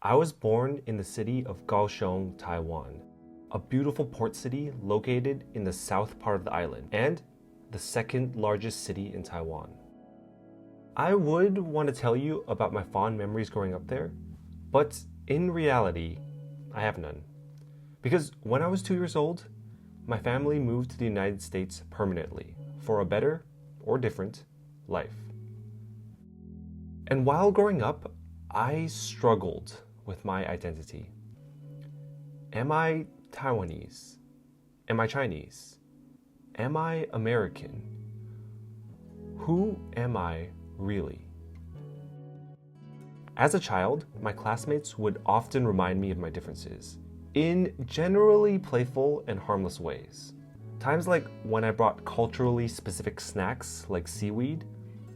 I was born in the city of Kaohsiung, Taiwan, a beautiful port city located in the south part of the island and the second largest city in Taiwan. I would want to tell you about my fond memories growing up there, but in reality, I have none. Because when I was 2 years old, my family moved to the United States permanently for a better or different life. And while growing up, I struggled with my identity. Am I Taiwanese? Am I Chinese? Am I American? Who am I really? As a child, my classmates would often remind me of my differences in generally playful and harmless ways. Times like when I brought culturally specific snacks like seaweed,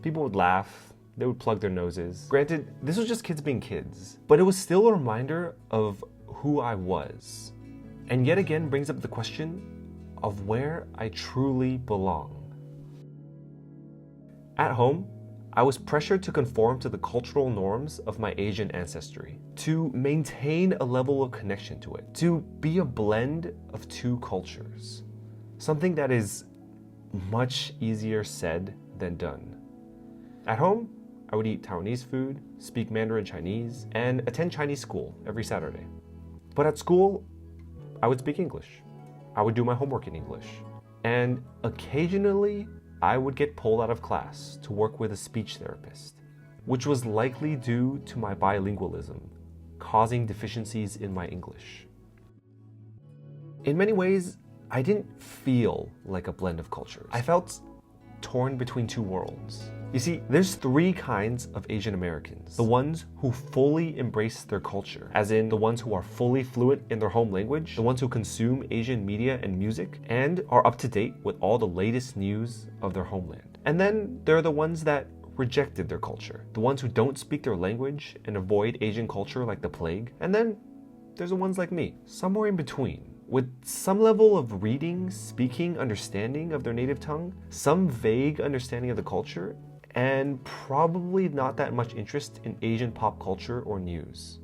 people would laugh. They would plug their noses. Granted, this was just kids being kids, but it was still a reminder of who I was. And yet again brings up the question of where I truly belong. At home, I was pressured to conform to the cultural norms of my Asian ancestry, to maintain a level of connection to it, to be a blend of two cultures. Something that is much easier said than done. At home, I would eat Taiwanese food, speak Mandarin Chinese, and attend Chinese school every Saturday. But at school, I would speak English. I would do my homework in English. And occasionally, I would get pulled out of class to work with a speech therapist, which was likely due to my bilingualism, causing deficiencies in my English. In many ways, I didn't feel like a blend of cultures. I felt torn between two worlds. You see, there's three kinds of Asian Americans. The ones who fully embrace their culture, as in the ones who are fully fluent in their home language, the ones who consume Asian media and music, and are up to date with all the latest news of their homeland. And then there are the ones that rejected their culture, the ones who don't speak their language and avoid Asian culture like the plague. And then there's the ones like me, somewhere in between, with some level of reading, speaking, understanding of their native tongue, some vague understanding of the culture, and probably not that much interest in Asian pop culture or news.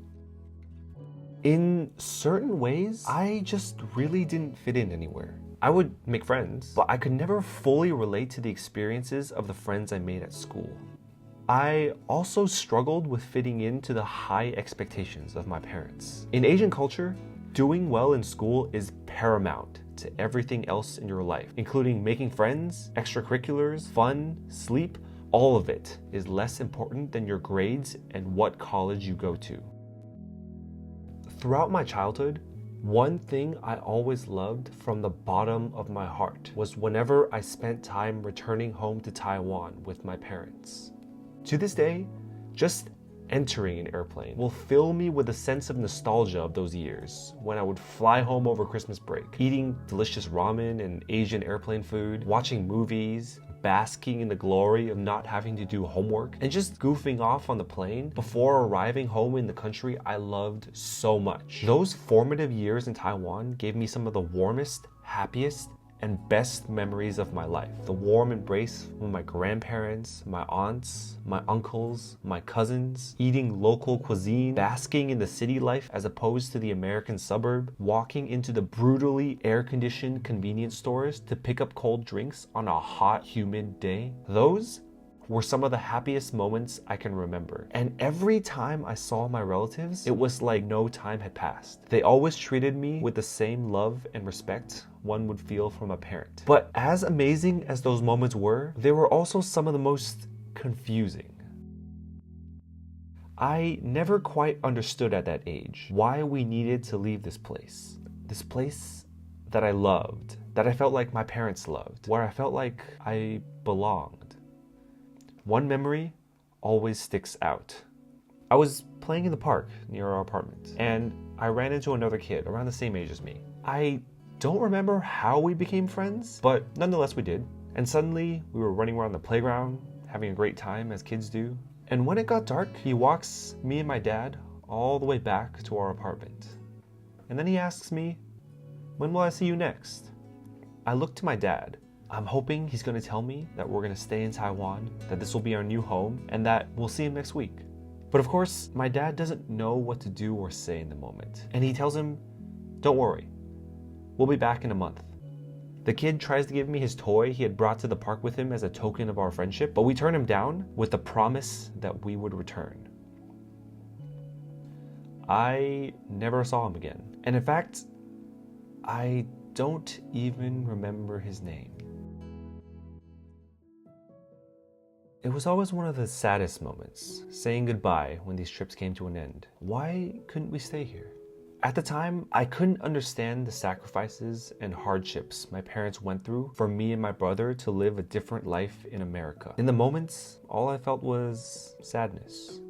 In certain ways, I just really didn't fit in anywhere. I would make friends, but I could never fully relate to the experiences of the friends I made at school. I also struggled with fitting into the high expectations of my parents. In Asian culture, doing well in school is paramount to everything else in your life, including making friends, extracurriculars, fun, sleep. All of it is less important than your grades and what college you go to. Throughout my childhood, one thing I always loved from the bottom of my heart was whenever I spent time returning home to Taiwan with my parents. To this day, just entering an airplane will fill me with a sense of nostalgia of those years when I would fly home over Christmas break, eating delicious ramen and Asian airplane food, watching movies, basking in the glory of not having to do homework, and just goofing off on the plane before arriving home in the country I loved so much. Those formative years in Taiwan gave me some of the warmest, happiest, and best memories of my life. The warm embrace from my grandparents, my aunts, my uncles, my cousins, eating local cuisine, basking in the city life as opposed to the American suburb, walking into the brutally air-conditioned convenience stores to pick up cold drinks on a hot, humid day. Those were some of the happiest moments I can remember. And every time I saw my relatives, it was like no time had passed. They always treated me with the same love and respect one would feel from a parent. But as amazing as those moments were, they were also some of the most confusing. I never quite understood at that age why we needed to leave this place that I loved, that I felt like my parents loved, where I felt like I belonged. One memory always sticks out. I was playing in the park near our apartment, and I ran into another kid around the same age as me. I don't remember how we became friends, but nonetheless we did. And suddenly we were running around the playground, having a great time as kids do. And when it got dark, he walks me and my dad all the way back to our apartment. And then he asks me, "When will I see you next?" I look to my dad. I'm hoping he's going to tell me that we're going to stay in Taiwan, that this will be our new home, and that we'll see him next week. But of course, my dad doesn't know what to do or say in the moment. And he tells him, "Don't worry, we'll be back in a month." The kid tries to give me his toy he had brought to the park with him as a token of our friendship, but we turn him down with the promise that we would return. I never saw him again. And in fact, I don't even remember his name. It was always one of the saddest moments, saying goodbye when these trips came to an end. Why couldn't we stay here? At the time, I couldn't understand the sacrifices and hardships my parents went through for me and my brother to live a different life in America. In the moments, all I felt was sadness.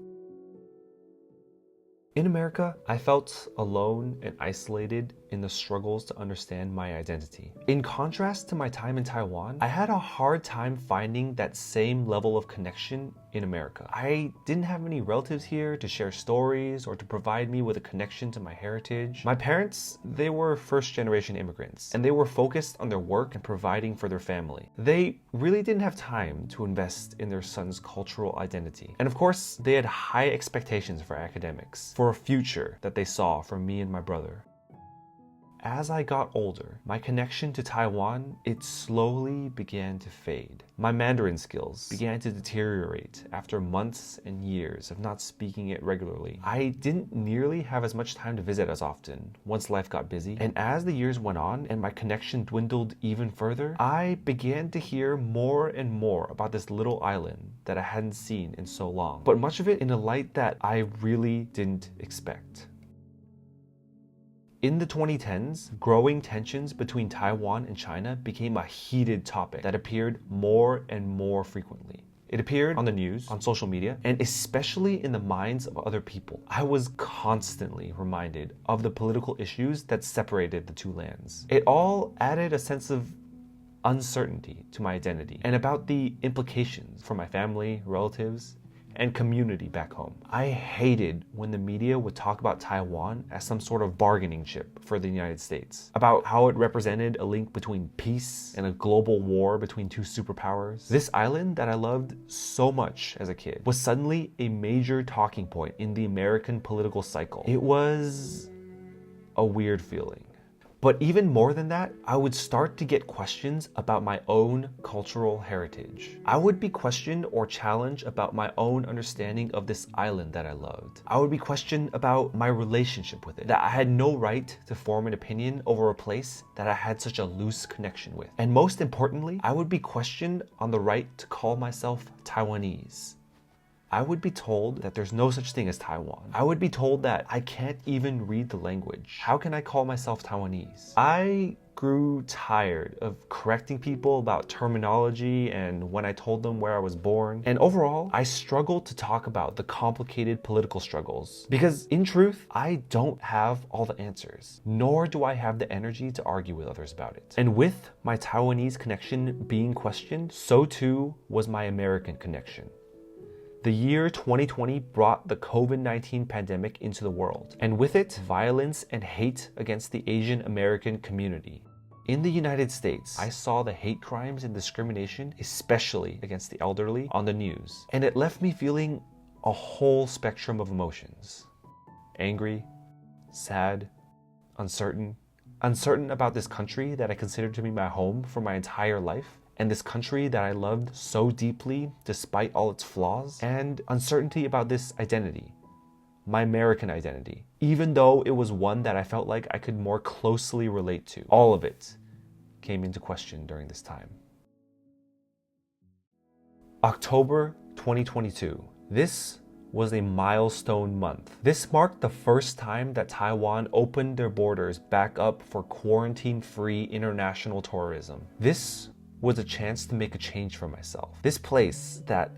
In America, I felt alone and isolated in the struggles to understand my identity. In contrast to my time in Taiwan, I had a hard time finding that same level of connection in America. I didn't have any relatives here to share stories or to provide me with a connection to my heritage. My parents, they were first-generation immigrants, and they were focused on their work and providing for their family. They really didn't have time to invest in their son's cultural identity. And of course, they had high expectations for academics, for a future that they saw for me and my brother. As I got older, my connection to Taiwan, it slowly began to fade. My Mandarin skills began to deteriorate after months and years of not speaking it regularly. I didn't nearly have as much time to visit as often once life got busy. And as the years went on and my connection dwindled even further, I began to hear more and more about this little island that I hadn't seen in so long, but much of it in a light that I really didn't expect. In the 2010s, growing tensions between Taiwan and China became a heated topic that appeared more and more frequently. It appeared on the news, on social media, and especially in the minds of other people. I was constantly reminded of the political issues that separated the two lands. It all added a sense of uncertainty to my identity and about the implications for my family, relatives, and community back home. I hated when the media would talk about Taiwan as some sort of bargaining chip for the United States, about how it represented a link between peace and a global war between two superpowers. This island that I loved so much as a kid was suddenly a major talking point in the American political cycle. It was a weird feeling. But even more than that, I would start to get questions about my own cultural heritage. I would be questioned or challenged about my own understanding of this island that I loved. I would be questioned about my relationship with it, that I had no right to form an opinion over a place that I had such a loose connection with. And most importantly, I would be questioned on the right to call myself Taiwanese. I would be told that there's no such thing as Taiwan. I would be told that I can't even read the language. How can I call myself Taiwanese? I grew tired of correcting people about terminology and when I told them where I was born. And overall, I struggled to talk about the complicated political struggles because in truth, I don't have all the answers, nor do I have the energy to argue with others about it. And with my Taiwanese connection being questioned, so too was my American connection. The year 2020 brought the COVID-19 pandemic into the world, and with it, violence and hate against the Asian American community. In the United States, I saw the hate crimes and discrimination, especially against the elderly, on the news, and it left me feeling a whole spectrum of emotions. Angry, sad, uncertain about this country that I considered to be my home for my entire life, and this country that I loved so deeply despite all its flaws, and uncertainty about this identity, my American identity, even though it was one that I felt like I could more closely relate to. All of it came into question during this time. October 2022. This was a milestone month. This marked the first time that Taiwan opened their borders back up for quarantine-free international tourism. This was a chance to make a change for myself. This place that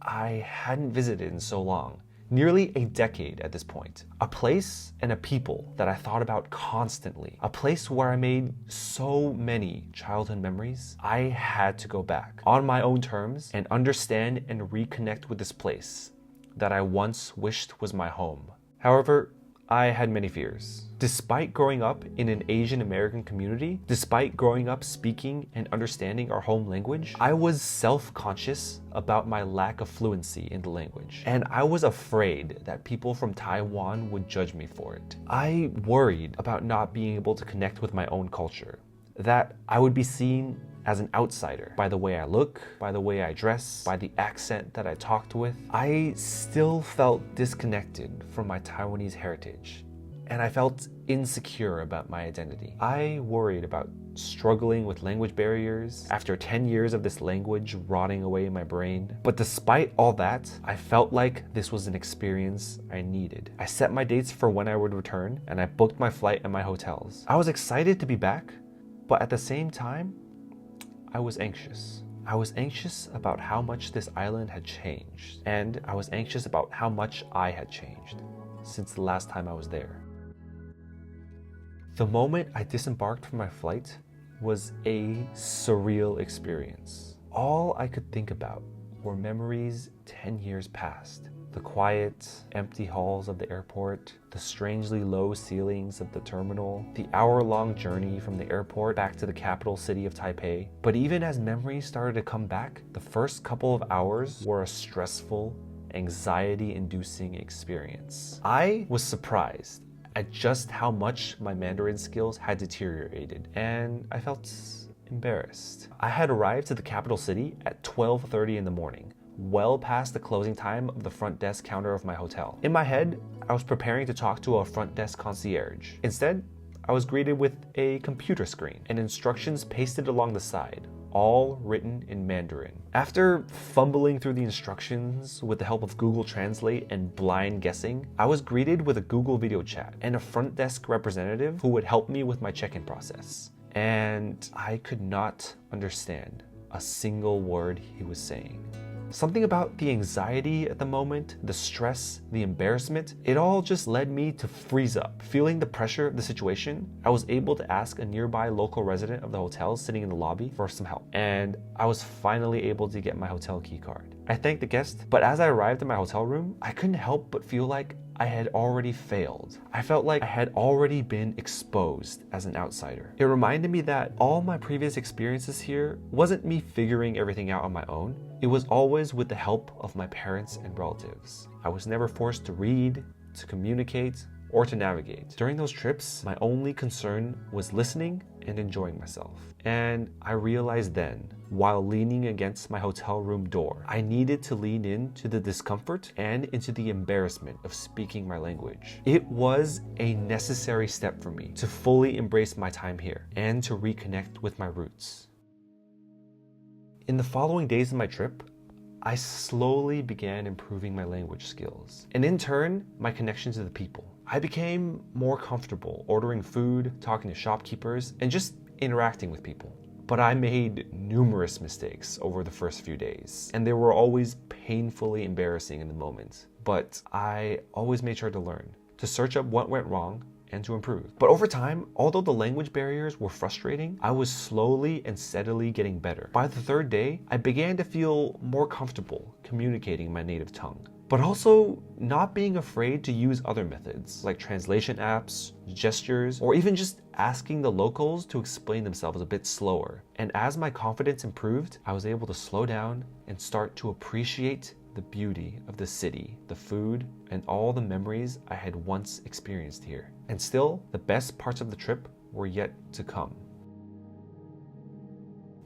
I hadn't visited in so long, nearly a decade at this point. A place and a people that I thought about constantly. A place where I made so many childhood memories. I had to go back on my own terms and understand and reconnect with this place that I once wished was my home. However, I had many fears. Despite growing up in an Asian American community, despite growing up speaking and understanding our home language, I was self-conscious about my lack of fluency in the language. And I was afraid that people from Taiwan would judge me for it. I worried about not being able to connect with my own culture, that I would be seen as an outsider by the way I look, by the way I dress, by the accent that I talked with. I still felt disconnected from my Taiwanese heritage, and I felt insecure about my identity. I worried about struggling with language barriers after 10 years of this language rotting away in my brain. But despite all that, I felt like this was an experience I needed. I set my dates for when I would return, and I booked my flight and my hotels. I was excited to be back, but at the same time, I was anxious. I was anxious about how much this island had changed, and I was anxious about how much I had changed since the last time I was there. The moment I disembarked from my flight was a surreal experience. All I could think about were memories 10 years past. The quiet, empty halls of the airport, the strangely low ceilings of the terminal, the hour-long journey from the airport back to the capital city of Taipei. But even as memories started to come back, the first couple of hours were a stressful, anxiety-inducing experience. I was surprised at just how much my Mandarin skills had deteriorated, and I felt embarrassed. I had arrived to the capital city at 12:30 in the morning, well past the closing time of the front desk counter of my hotel. In my head, I was preparing to talk to a front desk concierge. Instead, I was greeted with a computer screen and instructions pasted along the side, all written in Mandarin. After fumbling through the instructions with the help of Google Translate and blind guessing, I was greeted with a Google video chat and a front desk representative who would help me with my check-in process. And I could not understand a single word he was saying. Something about the anxiety at the moment, the stress, the embarrassment, it all just led me to freeze up. Feeling the pressure of the situation, I was able to ask a nearby local resident of the hotel sitting in the lobby for some help. And I was finally able to get my hotel key card. I thanked the guest, but as I arrived at my hotel room, I couldn't help but feel like I had already failed. I felt like I had already been exposed as an outsider. It reminded me that all my previous experiences here wasn't me figuring everything out on my own. It was always with the help of my parents and relatives. I was never forced to read, to communicate, or to navigate. During those trips, my only concern was listening and enjoying myself. And I realized then, while leaning against my hotel room door, I needed to lean into the discomfort and into the embarrassment of speaking my language. It was a necessary step for me to fully embrace my time here and to reconnect with my roots. In the following days of my trip, I slowly began improving my language skills, and in turn, my connection to the people. I became more comfortable ordering food, talking to shopkeepers, and just interacting with people. But I made numerous mistakes over the first few days, and they were always painfully embarrassing in the moment. But I always made sure to learn, to search up what went wrong, and to improve. But over time, although the language barriers were frustrating, I was slowly and steadily getting better. By the third day, I began to feel more comfortable communicating in my native tongue, but also not being afraid to use other methods like translation apps, gestures, or even just asking the locals to explain themselves a bit slower. And as my confidence improved, I was able to slow down and start to appreciate the beauty of the city, the food, and all the memories I had once experienced here. And still, the best parts of the trip were yet to come.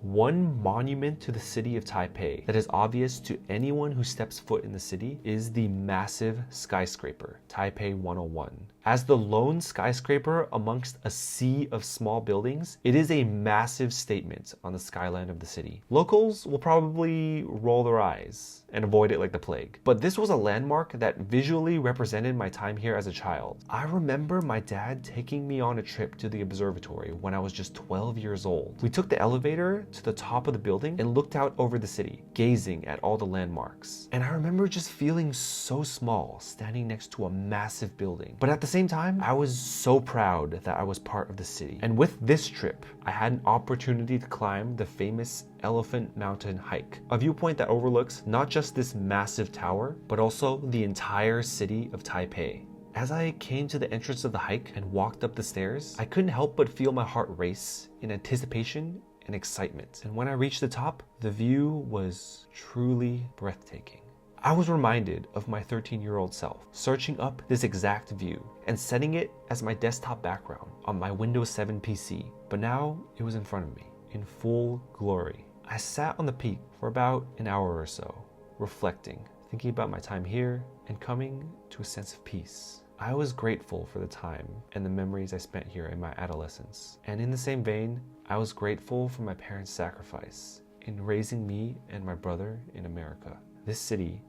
One monument to the city of Taipei that is obvious to anyone who steps foot in the city is the massive skyscraper, Taipei 101. As the lone skyscraper amongst a sea of small buildings, it is a massive statement on the skyline of the city. Locals will probably roll their eyes and avoid it like the plague, but this was a landmark that visually represented my time here as a child. I remember my dad taking me on a trip to the observatory when I was just 12 years old. We took the elevator to the top of the building and looked out over the city, gazing at all the landmarks. And I remember just feeling so small standing next to a massive building. But at the same time, I was so proud that I was part of the city. And with this trip, I had an opportunity to climb the famous Elephant Mountain hike, a viewpoint that overlooks not just this massive tower, but also the entire city of Taipei. As I came to the entrance of the hike and walked up the stairs, I couldn't help but feel my heart race in anticipation and excitement. And when I reached the top, the view was truly breathtaking. I was reminded of my 13-year-old self, searching up this exact view and setting it as my desktop background on my Windows 7 PC. But now it was in front of me, in full glory. I sat on the peak for about an hour or so, reflecting, thinking about my time here, and coming to a sense of peace. I was grateful for the time and the memories I spent here in my adolescence. And in the same vein, I was grateful for my parents' sacrifice in raising me and my brother in America. This city,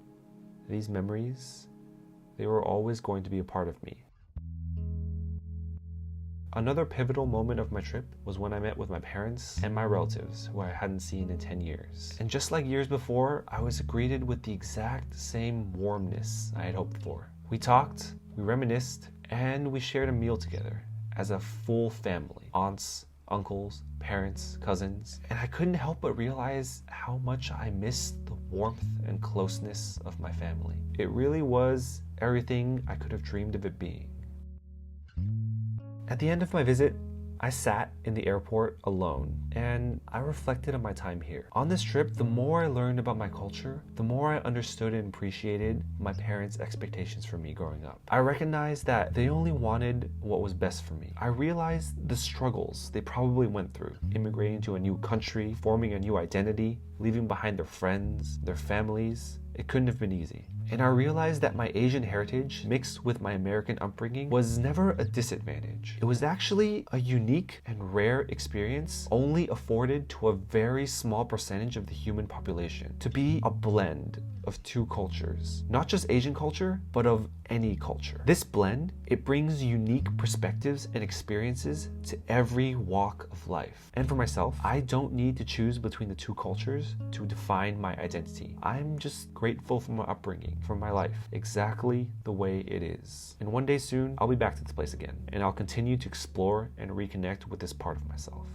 these memories, they were always going to be a part of me. Another pivotal moment of my trip was when I met with my parents and my relatives who I hadn't seen in 10 years. And just like years before, I was greeted with the exact same warmness I had hoped for. We talked, we reminisced, and we shared a meal together as a full family. Aunts, uncles, parents, cousins. And I couldn't help but realize how much I missed the warmth and closeness of my family. It really was everything I could have dreamed of it being. At the end of my visit, I sat in the airport alone and I reflected on my time here. On this trip, the more I learned about my culture, the more I understood and appreciated my parents' expectations for me growing up. I recognized that they only wanted what was best for me. I realized the struggles they probably went through, immigrating to a new country, forming a new identity, leaving behind their friends, their families. It couldn't have been easy. And I realized that my Asian heritage mixed with my American upbringing was never a disadvantage. It was actually a unique and rare experience only afforded to a very small percentage of the human population. To be a blend of two cultures, not just Asian culture, but of any culture. This blend, it brings unique perspectives and experiences to every walk of life. And for myself, I don't need to choose between the two cultures to define my identity. I'm just grateful for my upbringing, for my life, exactly the way it is. And one day soon, I'll be back to this place again, and I'll continue to explore and reconnect with this part of myself.